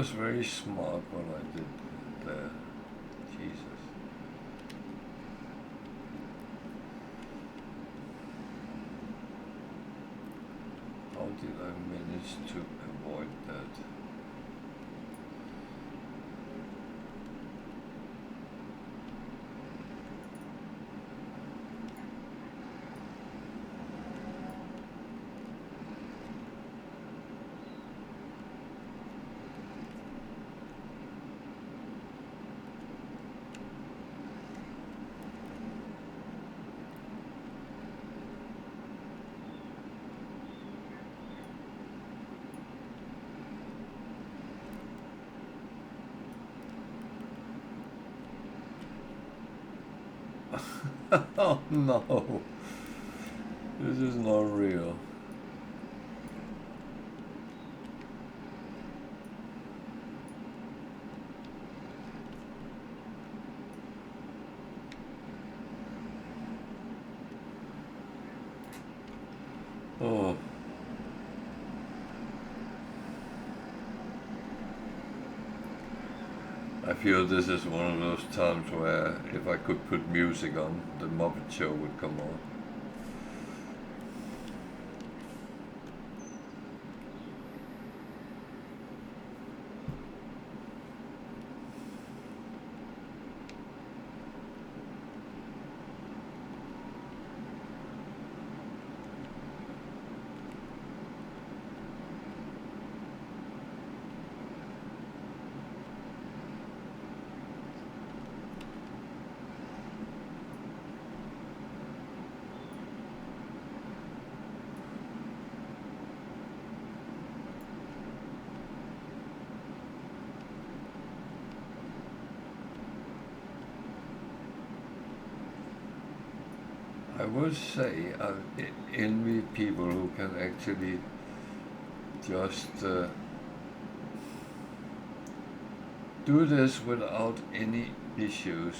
was very smart what I did there. Jesus. How did I manage to avoid that? Oh no, this is not real. Oh. I feel this is one of those times where if I could put music on, the Muppet Show would come on. I would say I envy people who can actually just do this without any issues.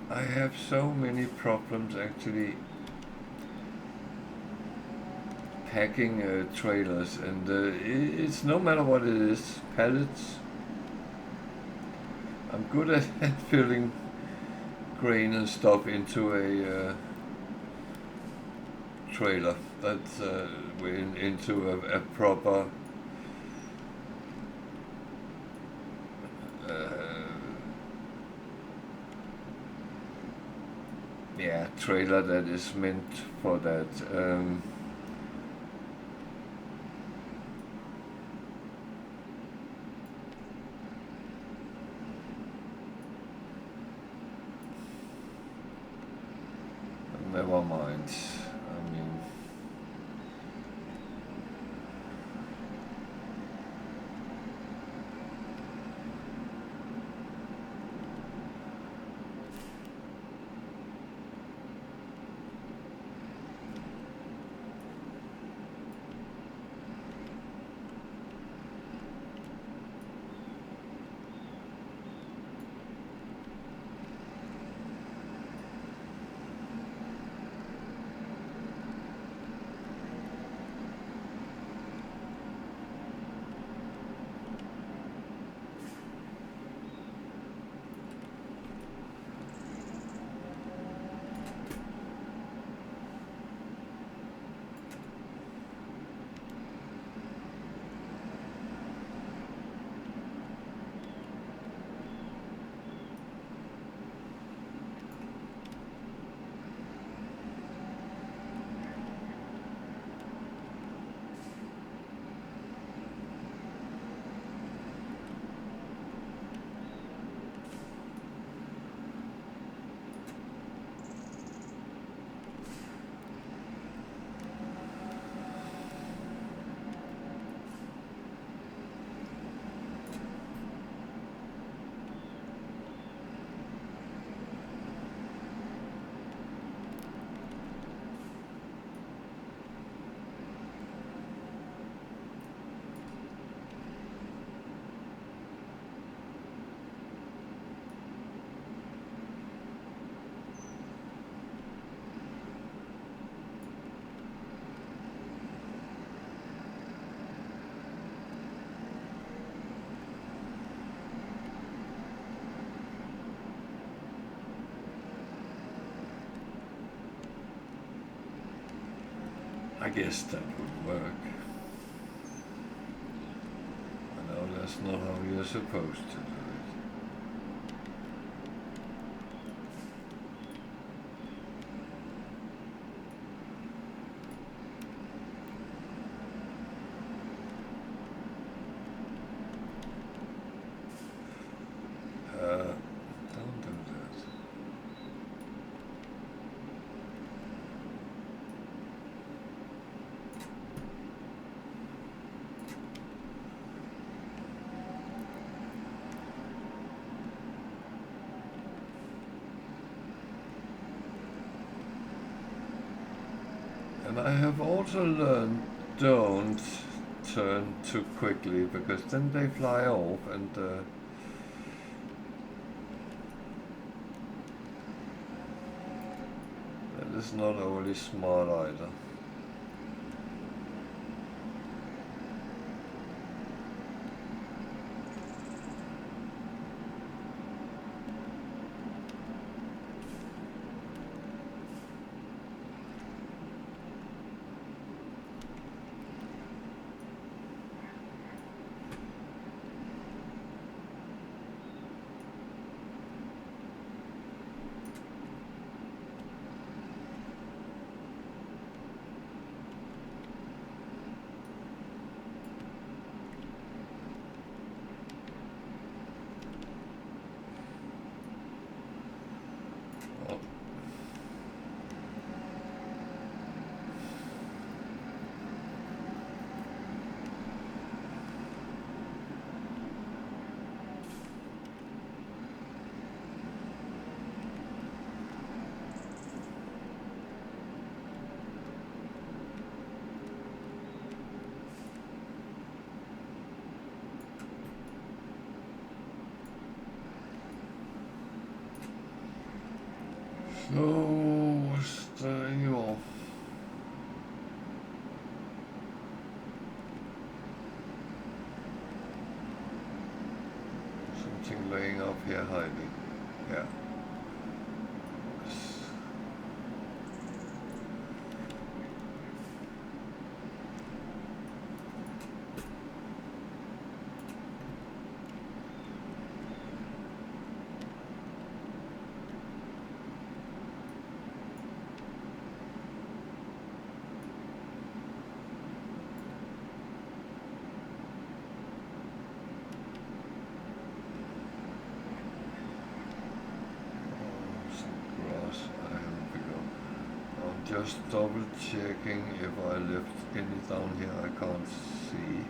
I have so many problems actually packing trailers, and it's no matter what it is, pallets. I'm good at filling grain and stuff into a trailer. That's into a proper trailer that is meant for that. Never mind. I mean, I guess that would work. I know that's not how you're supposed to do it. Don't do that. And I have also learned, don't turn too quickly, because then they fly off, and that is not overly smart either. So, staying off. Something laying up here hiding. Yeah. Just double checking if I left any down here I can't see.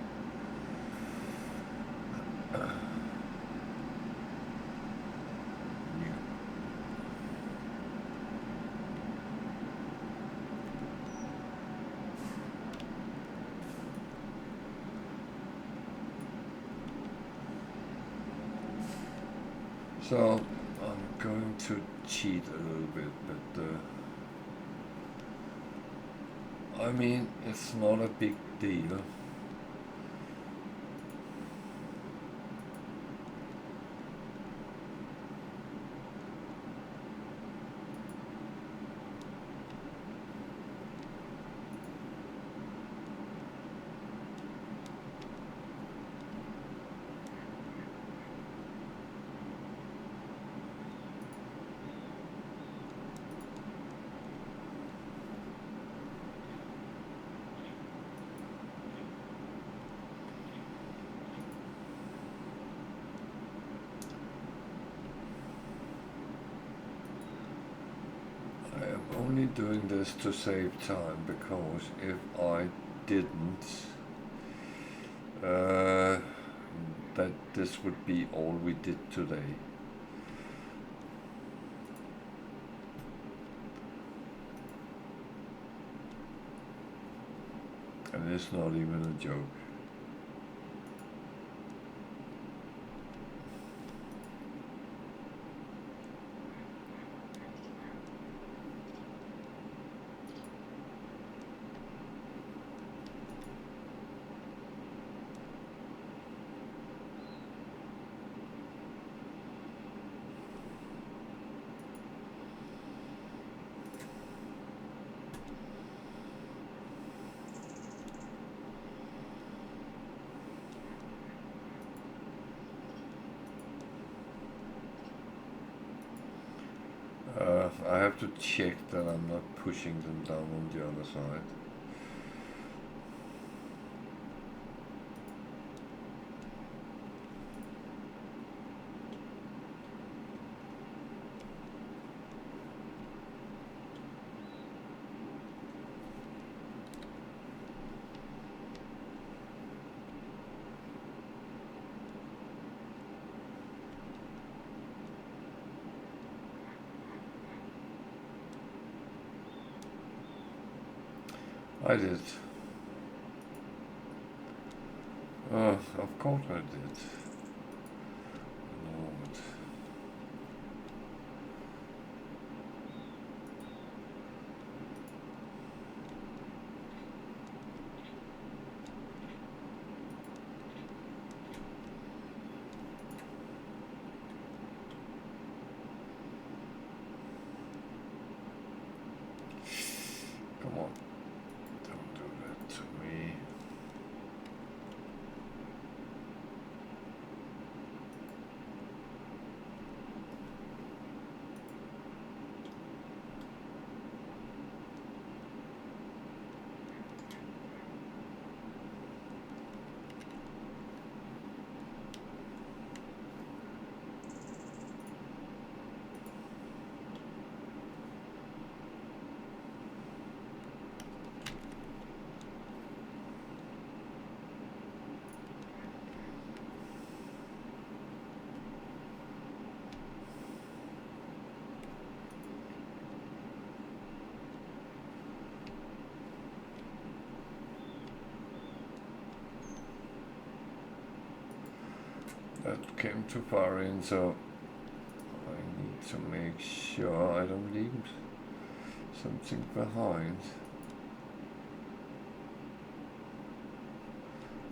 So I'm going to cheat a little bit, but I mean, it's not a big deal. Only doing this to save time, because if I didn't, that this would be all we did today. And it's not even a joke. I have to check that I'm not pushing them down on the other side. I did. Of course I did. Lord. Come on. Don't do that to me. That came too far in, so I need to make sure I don't leave something behind.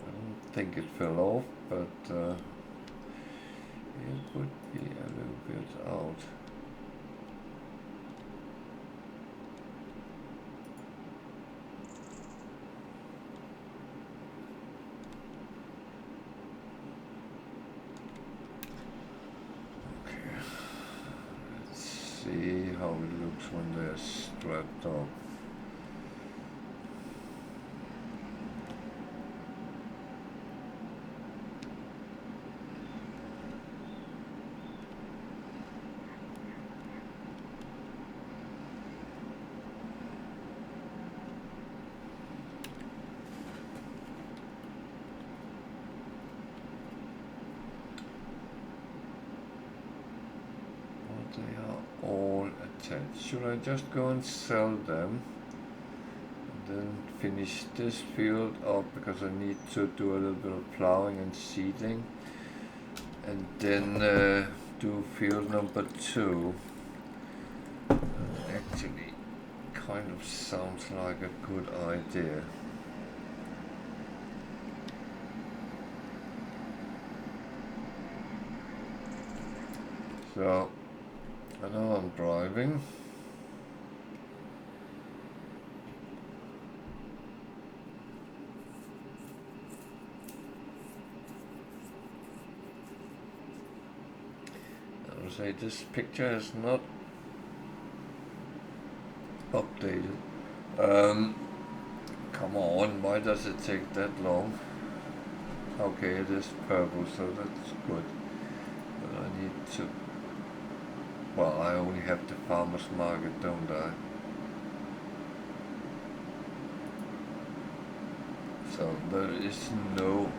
I don't think it fell off, but it would be a little bit out. See how it looks when they're strapped up. They are all attached. Should I just go and sell them and then finish this field up, because I need to do a little bit of plowing and seeding, and then do field number 2? Actually kind of sounds like a good idea. So I know I'm driving. I would say this picture is not updated. Come on, why does it take that long? Okay, it is purple, so that's good. But I need to... Well, I only have the farmer's market, don't I? So there is no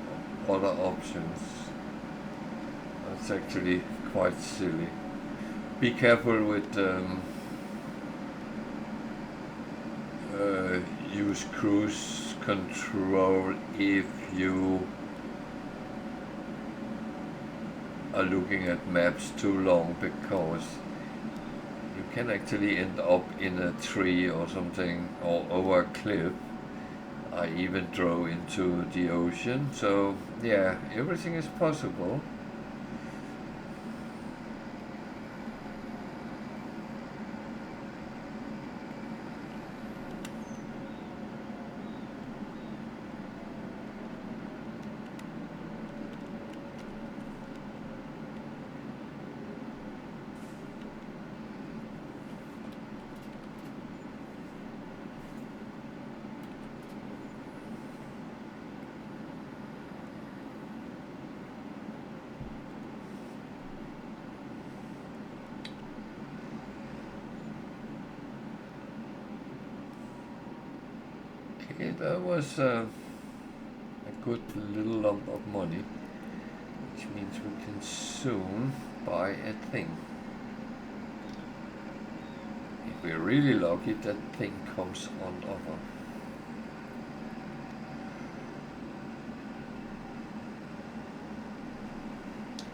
other options. That's actually quite silly. Be careful with use cruise control if you are looking at maps too long, because you can actually end up in a tree or something, or over a cliff. I even drove into the ocean, so yeah, everything is possible. Okay, that was a good little lump of money, which means we can soon buy a thing. If we're really lucky, that thing comes on offer.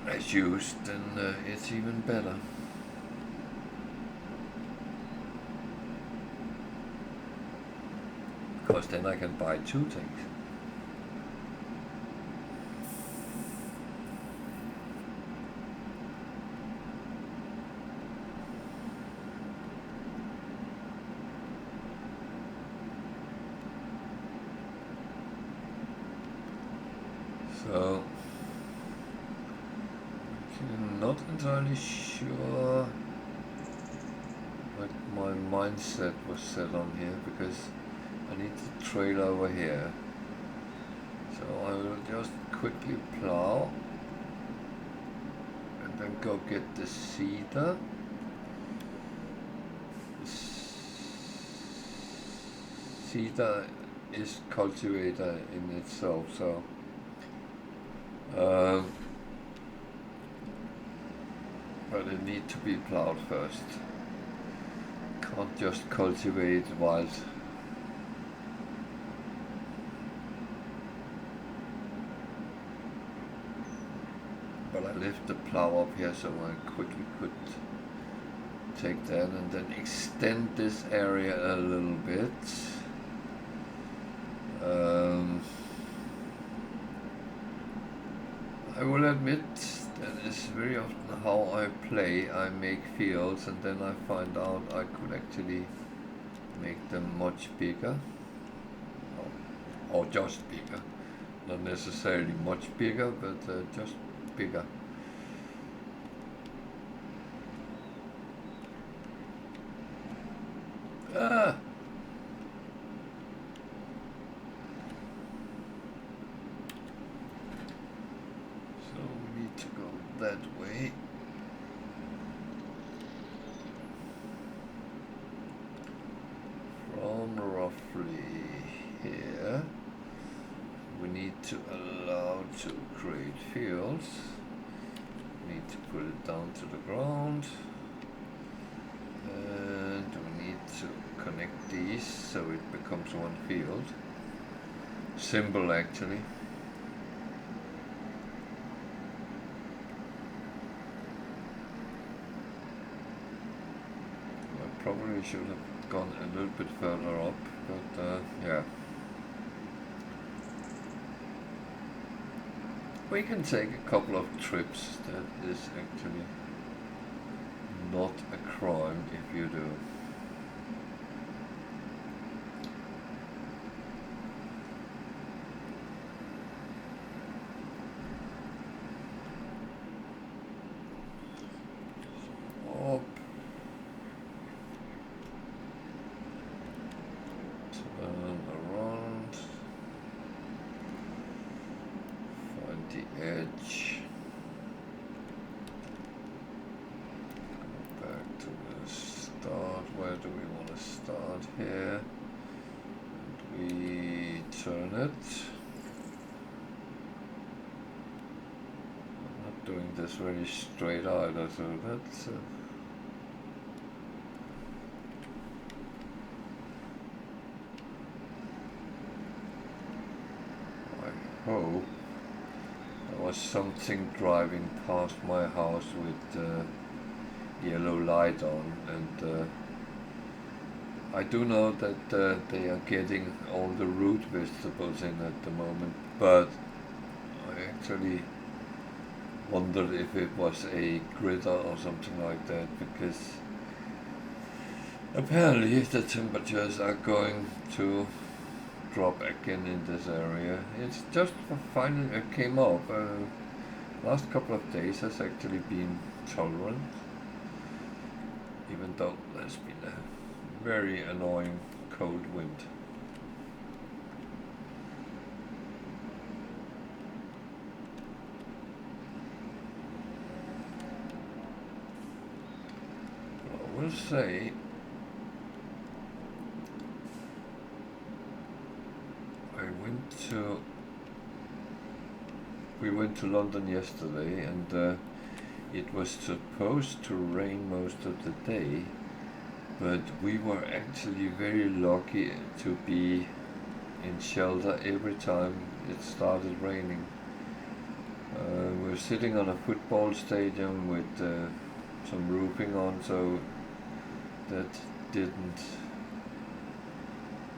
As used, then it's even better. Because then I can buy two things. So, I'm not entirely sure what my mindset was set on here, because I need to trail over here. So I will just quickly plow and then go get the seeder. Seeder is cultivator in itself, so but it needs to be plowed first. Can't just cultivate wild. But I left the plow up here so I quickly could take that and then extend this area a little bit. I will admit that is very often how I play. I make fields and then I find out I could actually make them much bigger, or just bigger, not necessarily much bigger, but just bigger. Ah! So we need to go that way. From roughly here, we need to allow to create fields. We need to put it down to the ground. And we need to connect these so it becomes one field. Simple actually. I probably should have gone a little bit further up, but yeah. We can take a couple of trips. That is actually not a crime if you do. Up. Turn around. Find the edge. Go back to the start. Where do we want to start here? And we turn it. I'm not doing this very straight either, so that's I hope there was something driving past my house with yellow light on, and I do know that they are getting all the root vegetables in at the moment, but I actually wondered if it was a gritter or something like that, because apparently the temperatures are going to drop again in this area. It's just finally it came up. Last couple of days has actually been tolerant, even though there's been a very annoying cold wind. I will say to London yesterday, and it was supposed to rain most of the day, but we were actually very lucky to be in shelter every time it started raining. We're sitting on a football stadium with some roofing on, so that didn't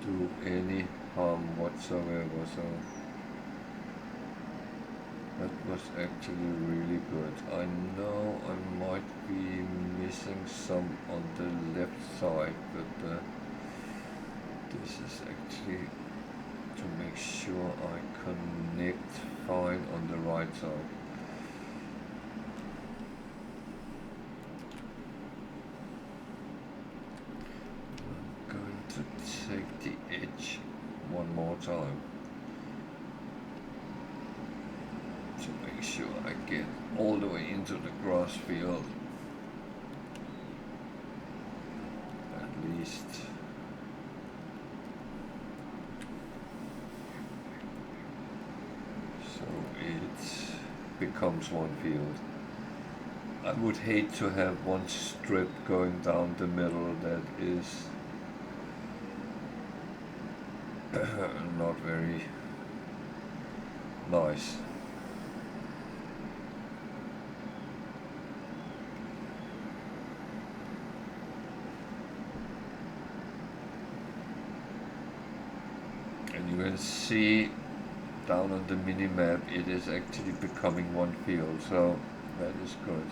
do any harm whatsoever, so that was actually really good. I know I might be missing some on the left side, but this is actually to make sure I connect fine on the right side. I'm going to take the edge one more time to make sure I get all the way into the grass field, at least. So it becomes one field. I would hate to have one strip going down the middle that is not very nice. And you can see down on the mini map it is actually becoming one field, so that is good.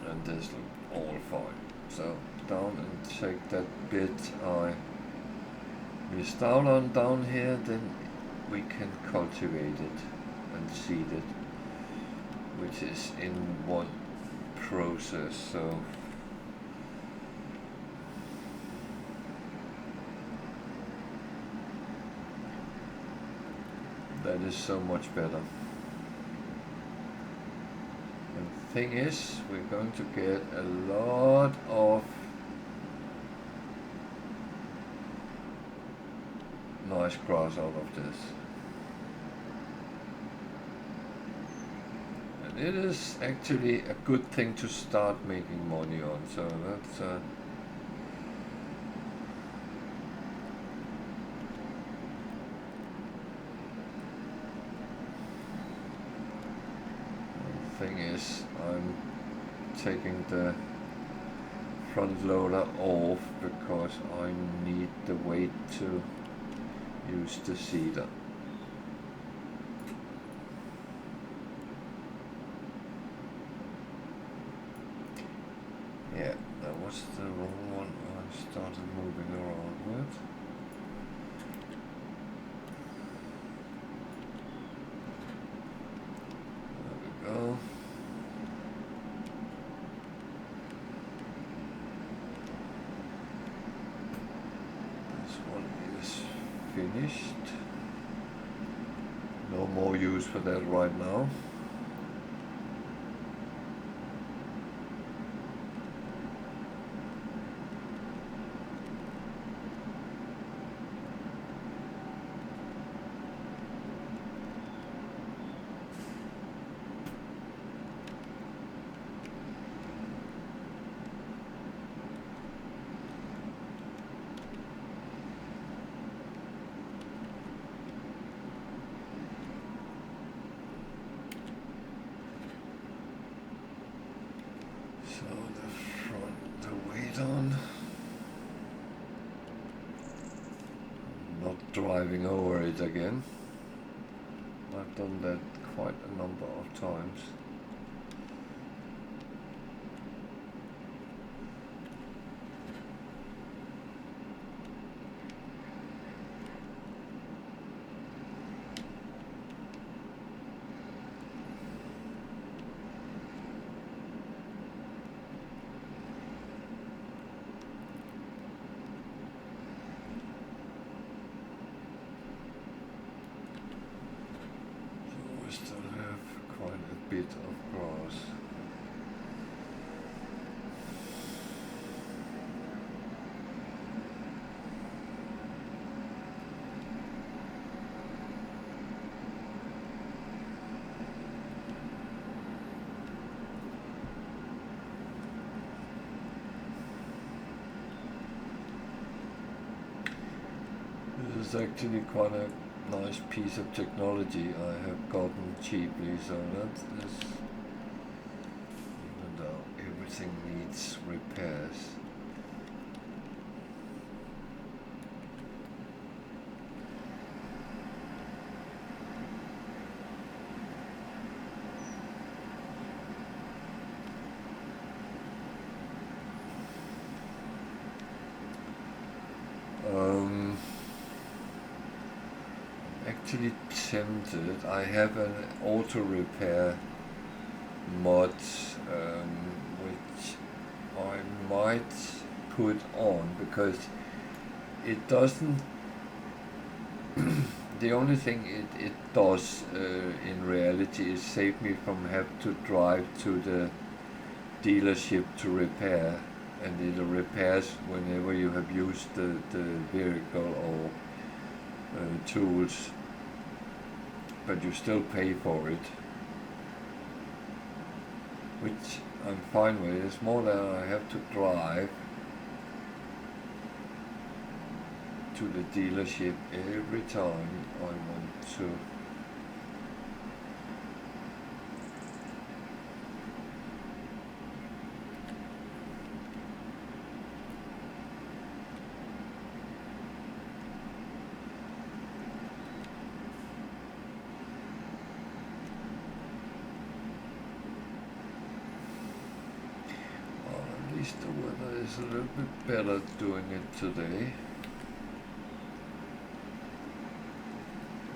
And this looks all fine. So down and check that bit I missed out on down here, then we can cultivate it and seed it, which is in one process. So that is so much better. And the thing is, we're going to get a lot of nice grass out of this. And it is actually a good thing to start making money on, so that's thing is, I'm taking the front loader off because I need the weight to use the seeder. Yeah, that was the wrong one I started moving around with. There we go. Finished. No more use for that right now. So the front, the weight on. Not driving over it again. I've done that quite a number of times. Bit is actually quite a nice piece of technology I have gotten cheaply, so that's this, even though everything needs repairs. Actually tempted. I have an auto repair mod which I might put on because it doesn't. The only thing it does in reality is save me from have to drive to the dealership to repair, and it repairs whenever you have used the vehicle or tools, but you still pay for it, which I'm fine with. It's more that I have to drive to the dealership every time I want to. At least the weather is a little bit better doing it today.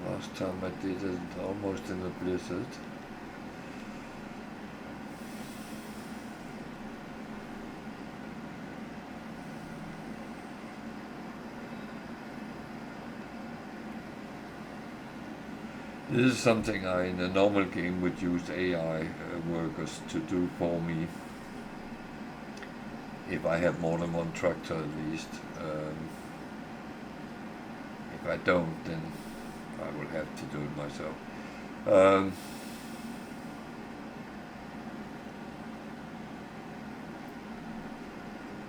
Last time I did it almost in a blizzard. This is something I in a normal game would use AI workers to do for me. If I have more than one tractor at least. If I don't, then I will have to do it myself.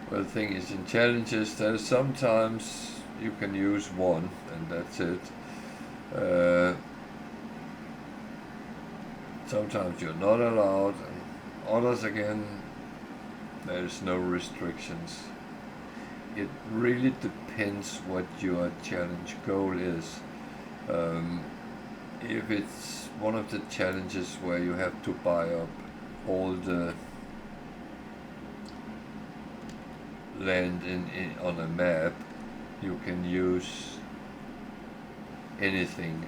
Well, the thing is, in challenges, there's sometimes you can use one and that's it. Sometimes you're not allowed, and others again, there's no restrictions. It really depends what your challenge goal is. If it's one of the challenges where you have to buy up all the land on a map, you can use anything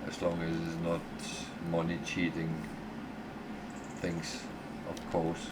as long as it's not money cheating things, of course.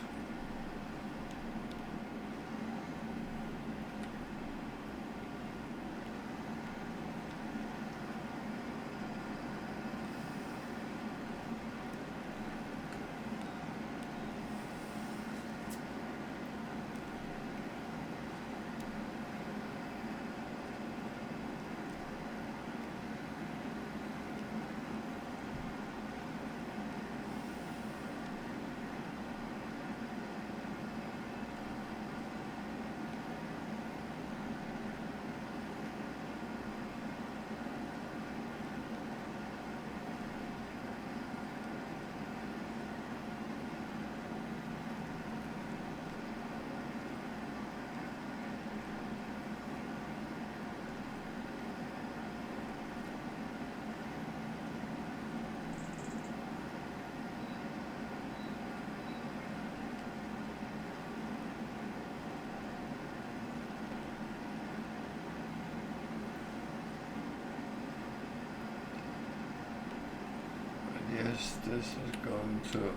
Yes, this is going to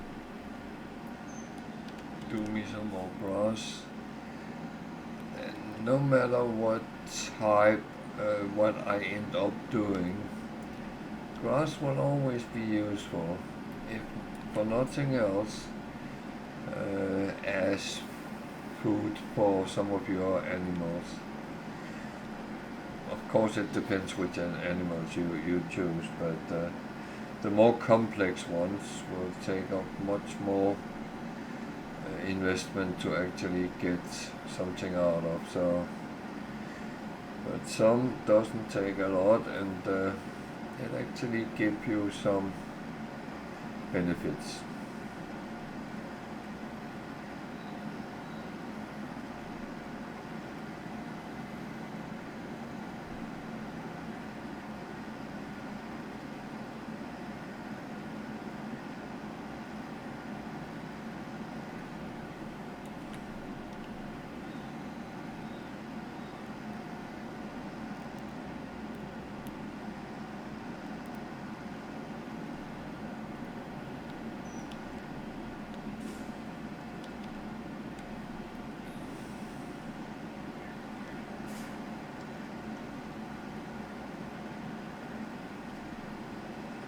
do me some more grass, and no matter what type, what I end up doing, grass will always be useful, if for nothing else, as food for some of your animals. Of course it depends which animals you choose, but the more complex ones will take up much more investment to actually get something out of. So but some doesn't take a lot, and it actually give you some benefits.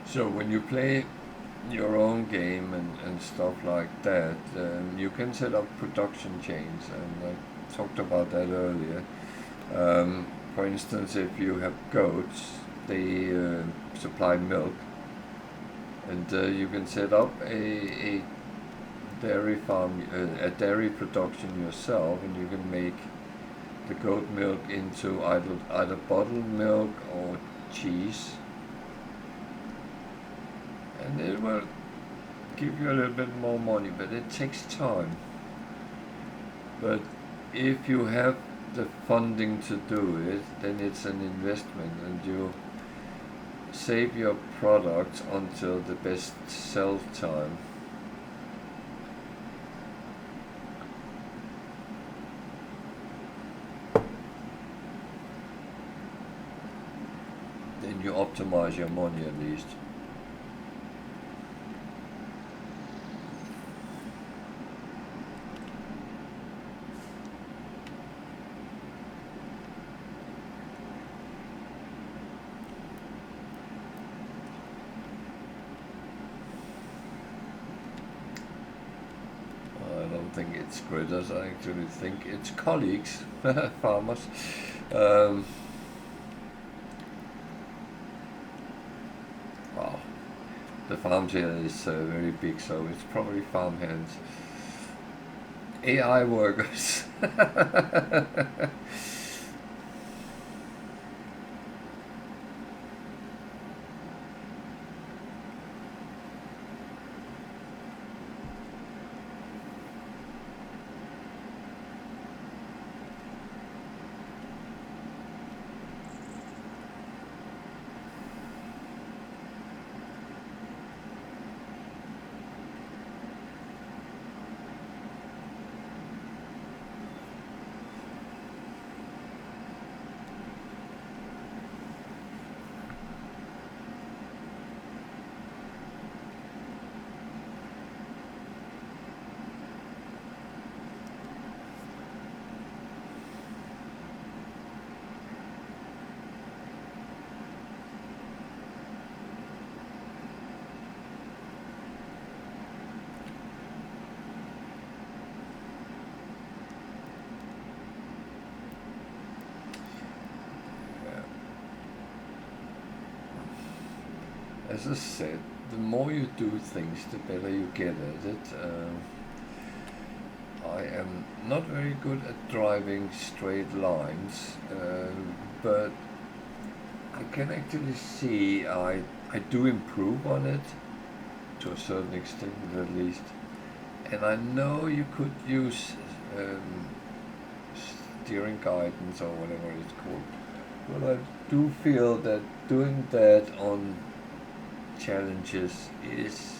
So when you play your own game and stuff like that, you can set up production chains, and I talked about that earlier. For instance, if you have goats, they supply milk, and you can set up a dairy farm, a dairy production yourself, and you can make the goat milk into either bottled milk or cheese, and it will give you a little bit more money, but it takes time. But if you have the funding to do it, then it's an investment, and you save your product until the best sell time. Then you optimize your money at least. I don't think it's critters, I actually think it's colleagues, farmers. Um, wow, the farms here is very big, so it's probably farm hands. AI workers. As I said, the more you do things, the better you get at it. I am not very good at driving straight lines, but I can actually see I do improve on it to a certain extent, at least. And I know you could use um, steering guidance or whatever it's called, but I do feel that doing that on challenges is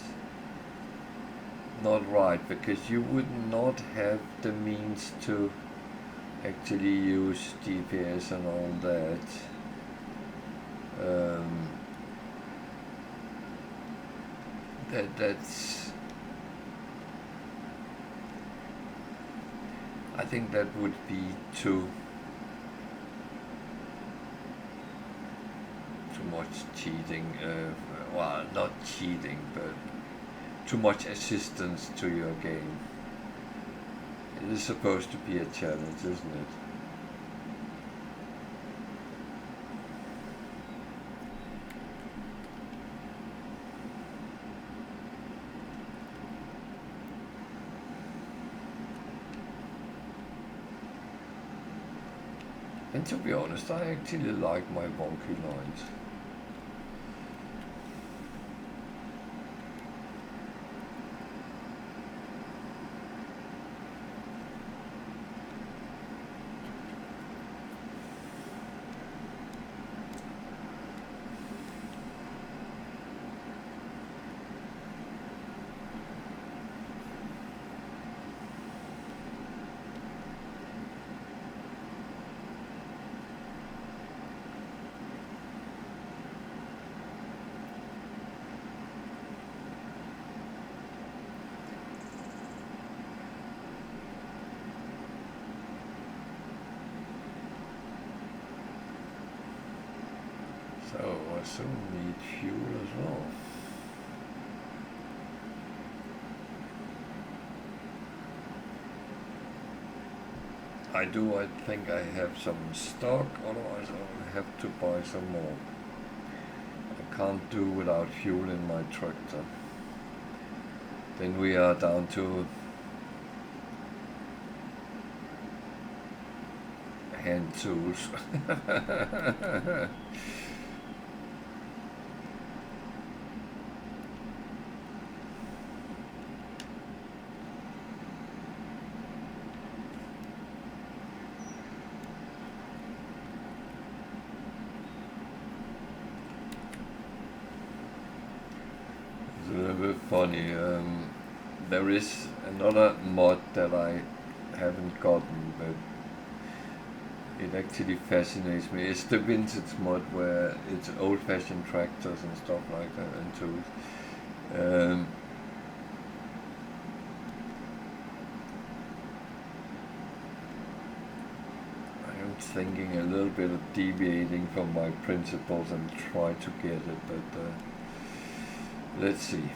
not right, because you would not have the means to actually use GPS and all that. Um, that's I think that would be too much cheating. Well, not cheating, but too much assistance to your game. It is supposed to be a challenge, isn't it? And to be honest, I actually like my wonky lines. So I soon need fuel as well. I think I have some stock, otherwise I'll have to buy some more. I can't do without fuel in my tractor. Then we are down to hand tools. It's a little bit funny. There is another mod that I haven't gotten, but it actually fascinates me. It's the vintage mod where it's old-fashioned tractors and stuff like that and tools. I'm thinking a little bit of deviating from my principles and try to get it, but let's see.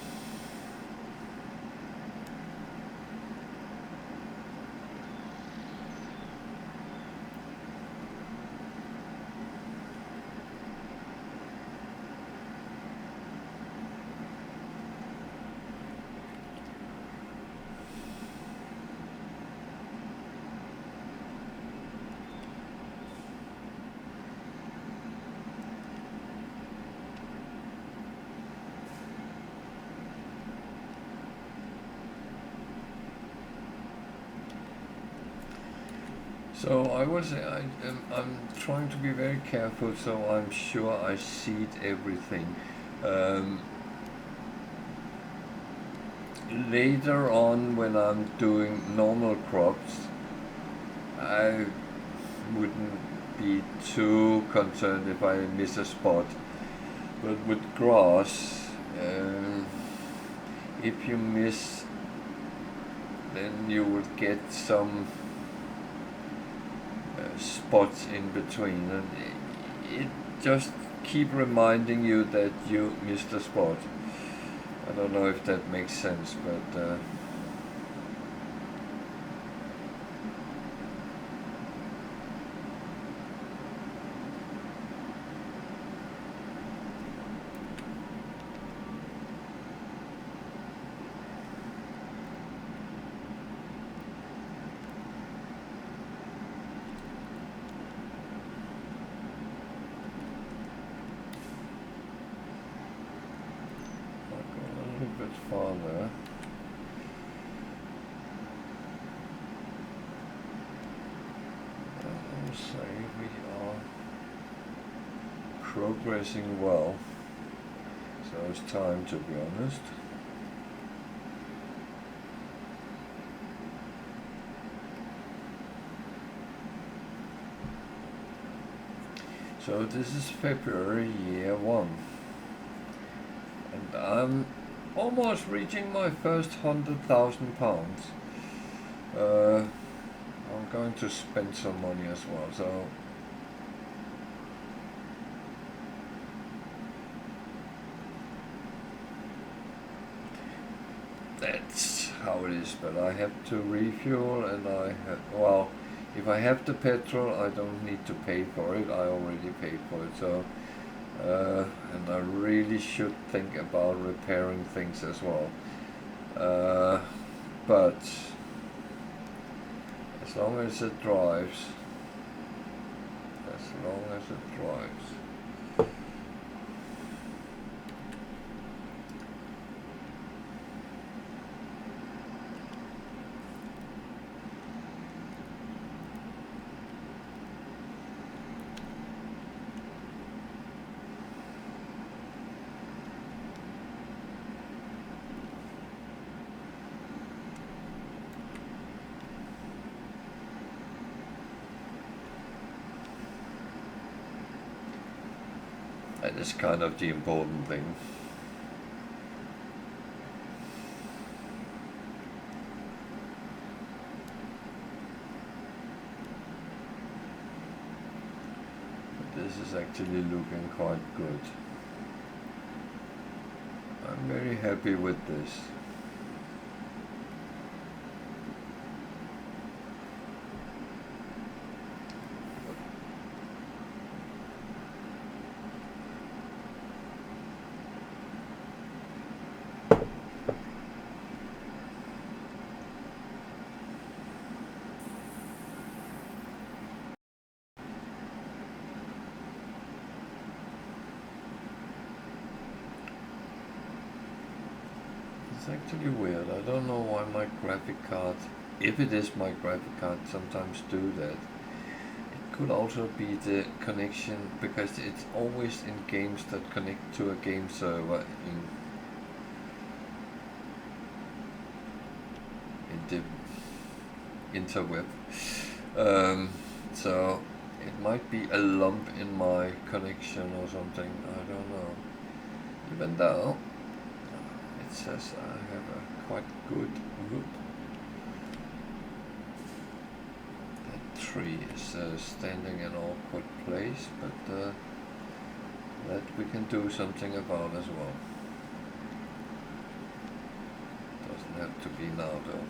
So I'm trying to be very careful, so I'm sure I seed everything. Um, Later on, when I'm doing normal crops, I wouldn't be too concerned if I miss a spot. But with grass, if you miss, then you will get some spots in between, and it just keep reminding you that you missed a spot. I don't know if that makes sense, but a bit farther. I will say we are progressing well, so it's time, to be honest. So this is February year 1, and I'm almost reaching my first £100,000. I'm going to spend some money as well, so that's how it is. But I have to refuel, and well, if I have the petrol, I don't need to pay for it. I already paid for it, so and I really should think about repairing things as well. But as long as it drives, long as it drives. That is kind of the important thing. But this is actually looking quite good. I'm very happy with this. It's actually weird. I don't know why my graphic card, if it is my graphic card, sometimes do that. It could also be the connection, because it's always in games that connect to a game server in the interweb. So it might be a lump in my connection or something. I don't know. Even though it says I have a quite good whoop. That tree is standing in an awkward place, but that we can do something about as well. Doesn't have to be now though.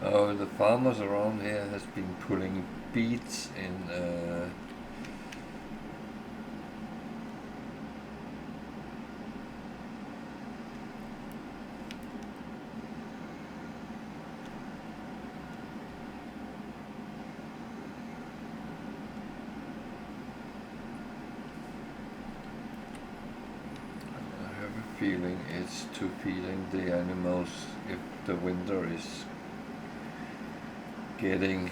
Oh, the farmers around here has been pulling beets in I have a feeling it's to feeding the animals if the winter is getting,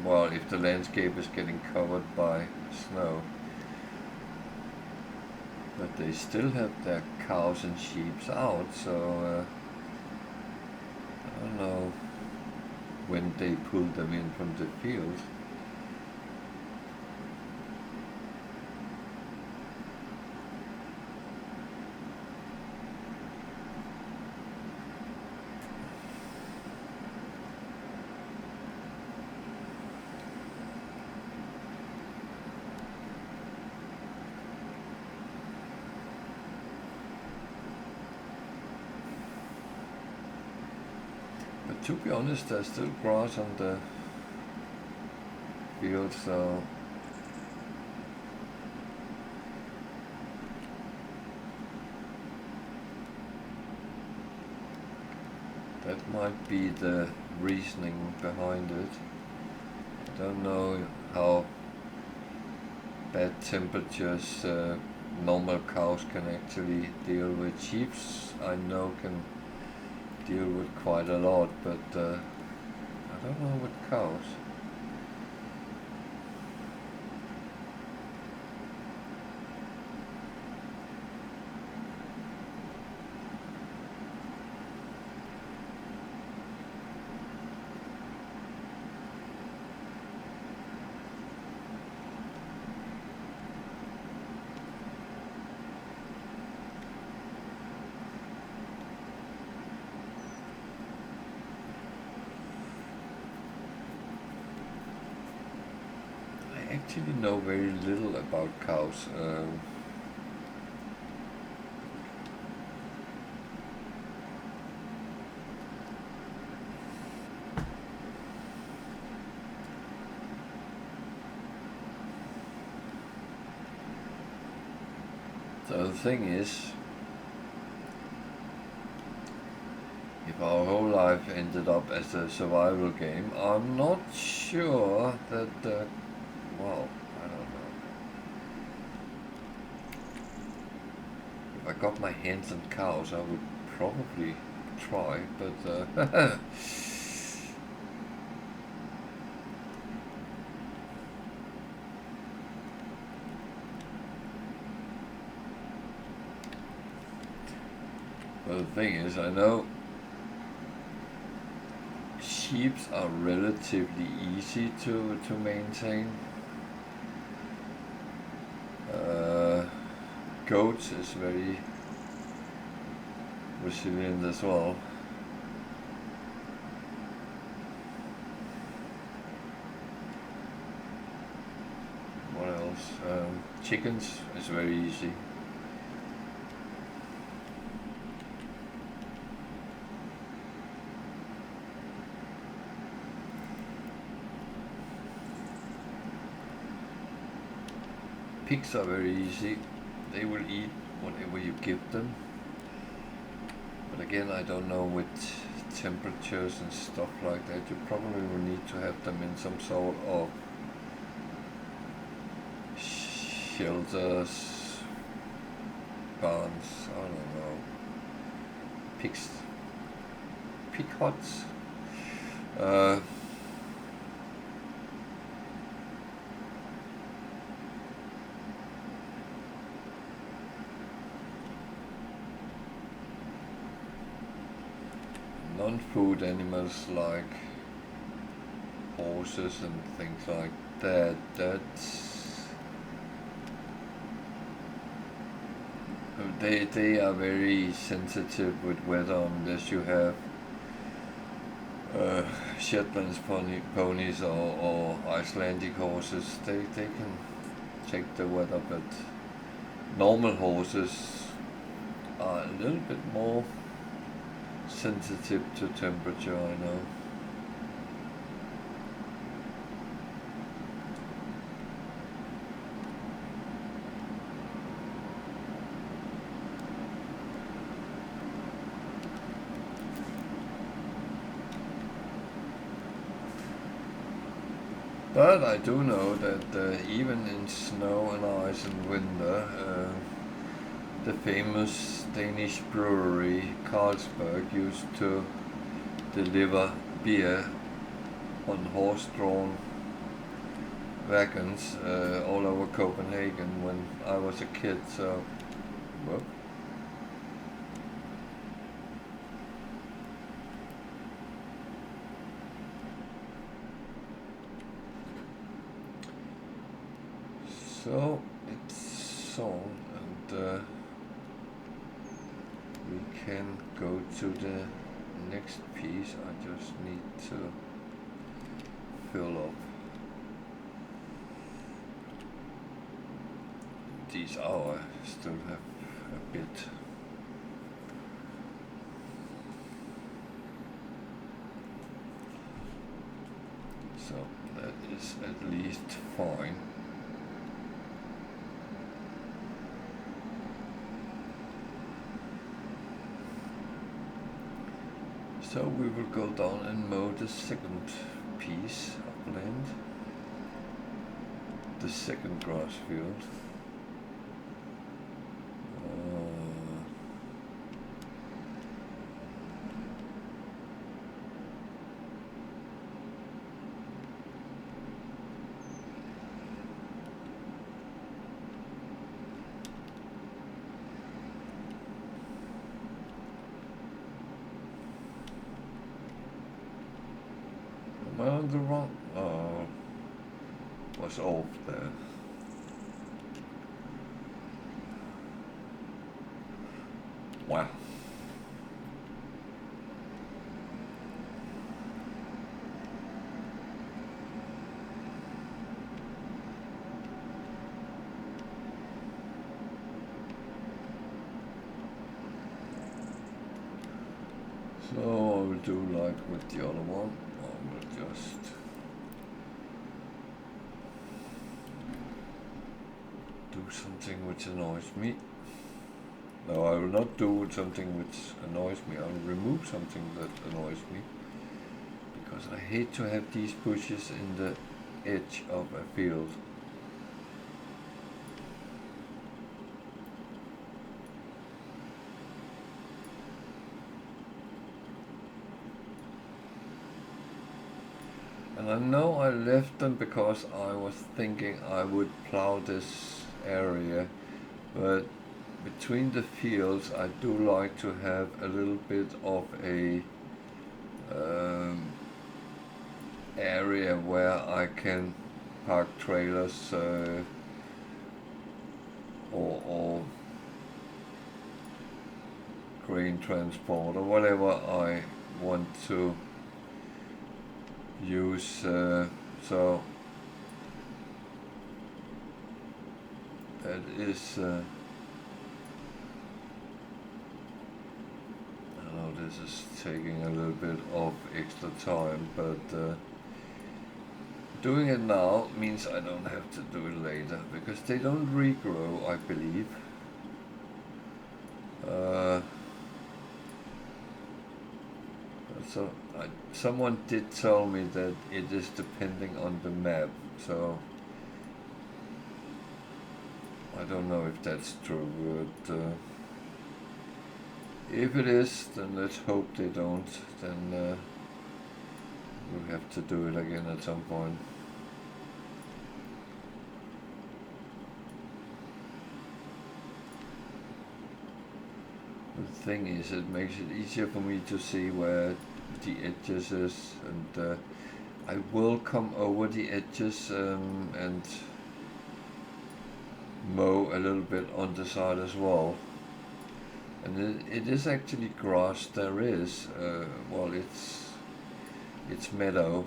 well, if the landscape is getting covered by snow. But they still have their cows and sheep out, so I don't know when they pull them in from the field. But to be honest, there's still grass on the field, so that might be the reasoning behind it. I don't know how bad temperatures normal cows can actually deal with. Sheep, I know, can deal with quite a lot, but I don't know with cows. actually know very little about cows. So the thing is, if our whole life ended up as a survival game, I'm not sure that, well, I don't know. If I got my hands on cows, I would probably try, but but the thing is, I know sheep are relatively easy to maintain. Goats is very resilient as well. What else? Chickens is very easy. Pigs are very easy. They will eat whatever you give them. But again, I don't know with temperatures and stuff like that. You probably will need to have them in some sort of shelters, barns, I don't know. Pig huts. Non-food animals like horses and things like that, they are very sensitive with weather unless you have Shetland ponies or Icelandic horses. They can take the weather, but normal horses are a little bit more sensitive to temperature, I know. But I do know that even in snow and ice and winter, the famous Danish brewery Carlsberg used to deliver beer on horse-drawn wagons all over Copenhagen when I was a kid, so well. So it's sown, and we can go to the next piece. I just need to fill up these hours. Still have a bit. So that is at least fine. So we will go down and mow the second piece of land, the second grass field. Well, the wrong was off there. Wow. So I will do like with the other one. I will just do something which annoys me. No, I will not do something which annoys me. I will remove something that annoys me. Because I hate to have these bushes in the edge of a field. And I know I left them because I was thinking I would plow this area, but between the fields I do like to have a little bit of a area where I can park trailers or grain transport or whatever I want to use. So that is I know this is taking a little bit of extra time, but doing it now means I don't have to do it later, because they don't regrow, I believe. So someone did tell me that it is depending on the map, so I don't know if that's true, but if it is, then let's hope they don't. Then we'll have to do it again at some point. The thing is, it makes it easier for me to see where the edges is, and I will come over the edges and mow a little bit on the side as well. And it is actually grass. There is well, it's meadow.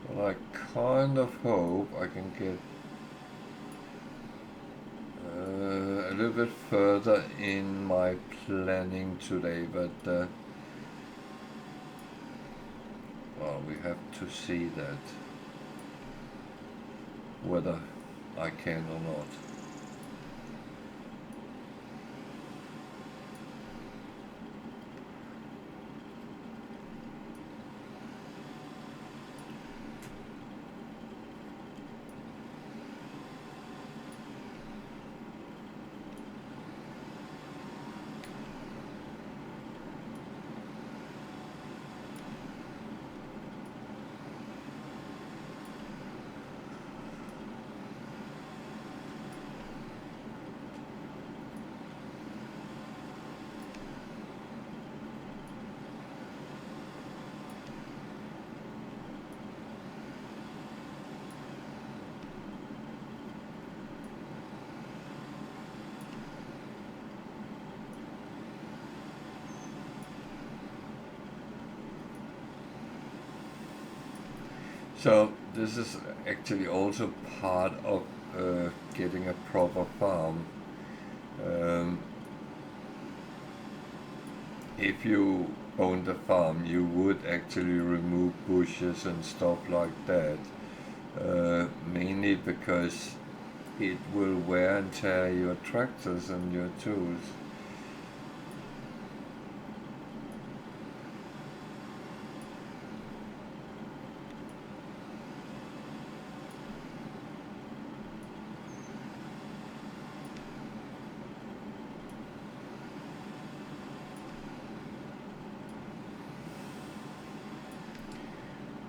Well, I kind of hope I can get a little bit further in my planning today, but well, we have to see that whether I can or not. So this is actually also part of getting a proper farm. If you owned a farm, you would actually remove bushes and stuff like that, mainly because it will wear and tear your tractors and your tools.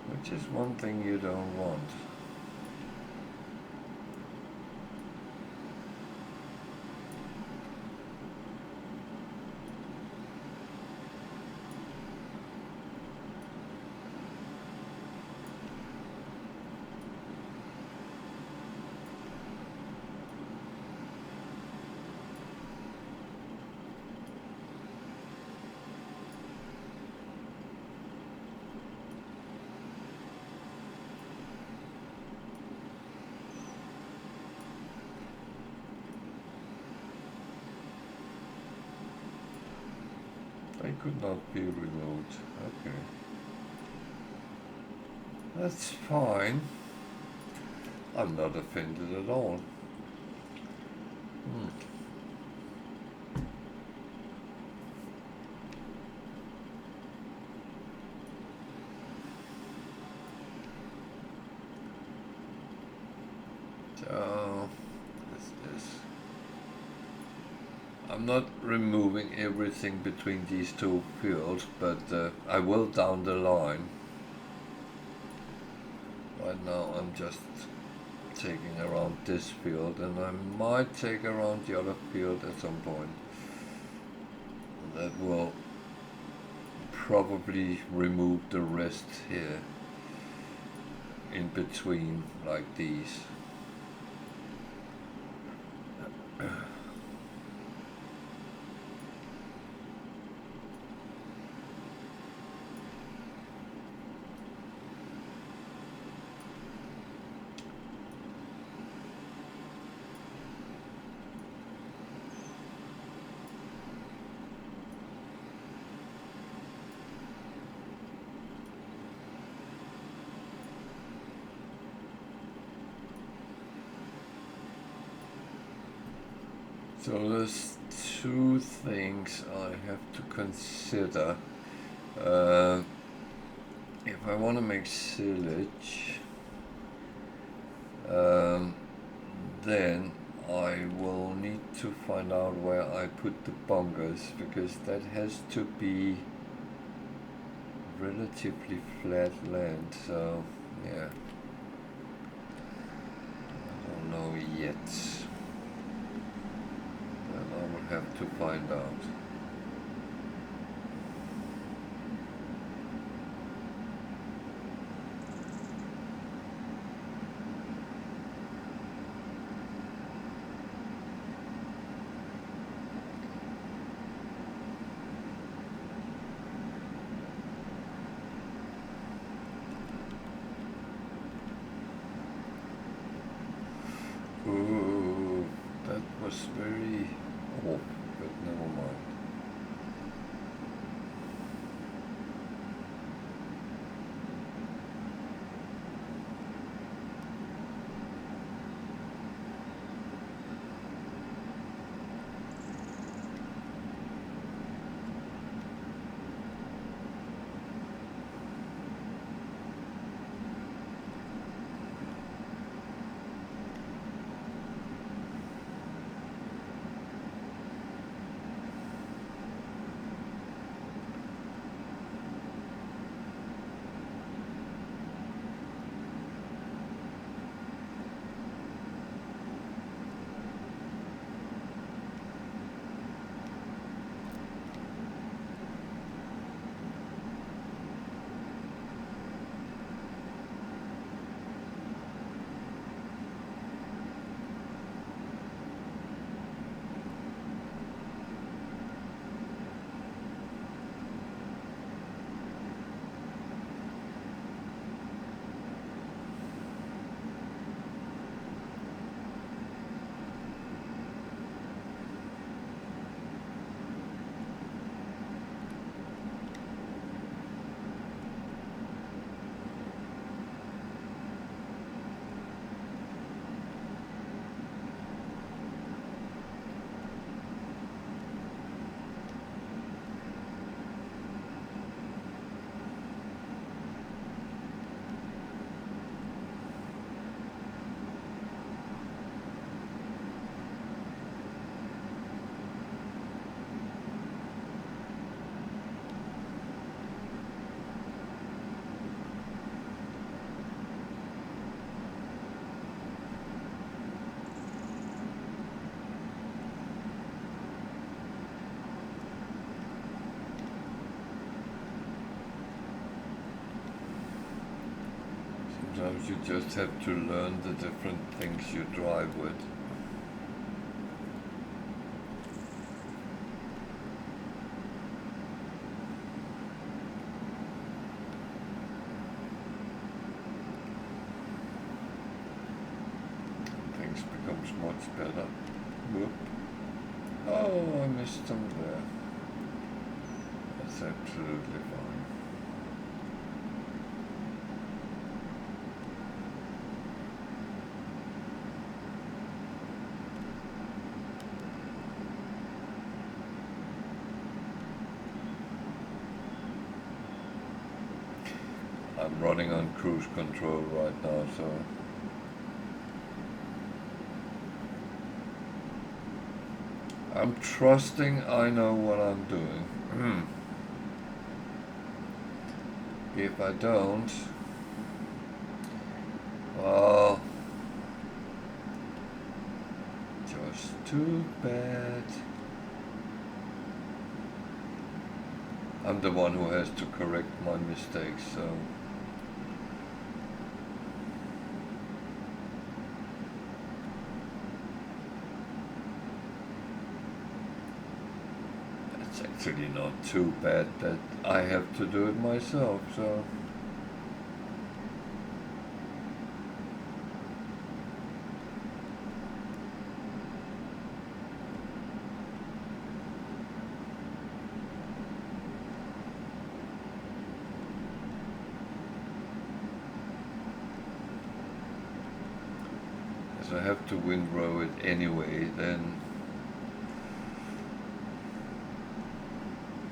Which is one thing you don't want. could not be removed. Okay. That's fine. I'm not offended at all. So, I'm not removing everything between these two fields, but I will down the line. Right now I'm just taking around this field, and I might take around the other field at some point. That will probably remove the rest here in between, like these. So there's two things I have to consider. If I want to make silage, then I will need to find out where I put the bunkers, because that has to be relatively flat land. So yeah, I don't know yet. I will have to find out. Ooh, that was very off, but never mind. Sometimes you just have to learn the different things you drive with. Things becomes much better. Whoop. Oh, I missed them there. That's That's absolutely fine. I'm running on cruise control right now, so I'm trusting I know what I'm doing. If I don't, well, just too bad. I'm the one who has to correct my mistakes, so. It's actually not too bad that I have to do it myself, so. As I have to windrow it anyway, then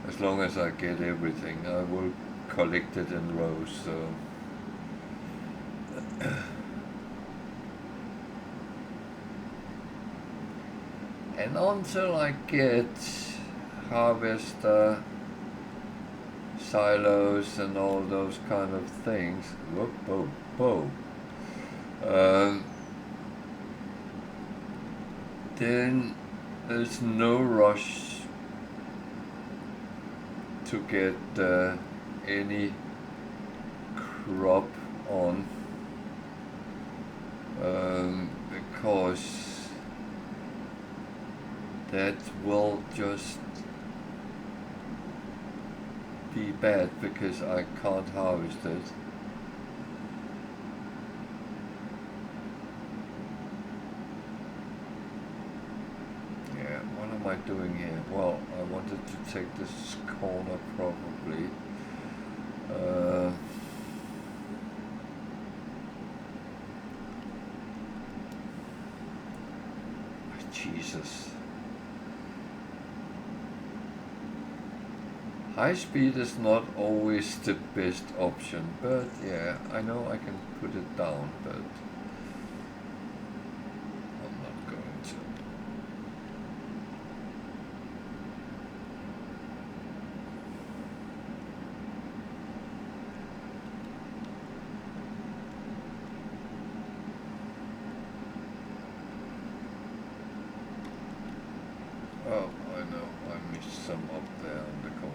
as long as I get everything, I will collect it in rows, so. And until I get harvester, silos and all those kind of things, then there's no rush to get any crop on, because that will just be bad because I can't harvest it. Yeah, what am I doing here? Well, I wanted to take this corner probably. Jesus. High speed is not always the best option, but yeah, I know I can put it down, but I'm not going to. Oh, I know, I missed some up there in the corner.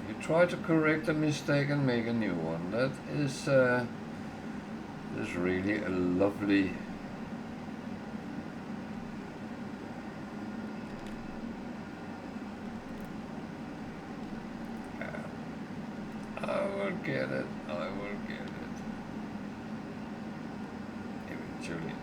You try to correct a mistake and make a new one. That is really a lovely. I will get it. I will get it. Eventually.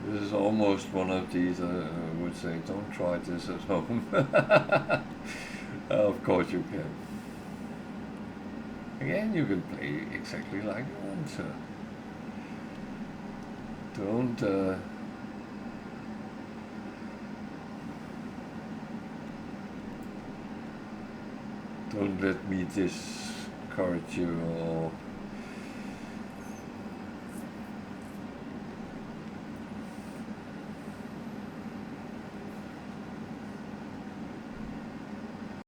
This is almost one of these, I would say, don't try this at home. Of course you can. Again, you can play exactly like you want to. Don't let me discourage you or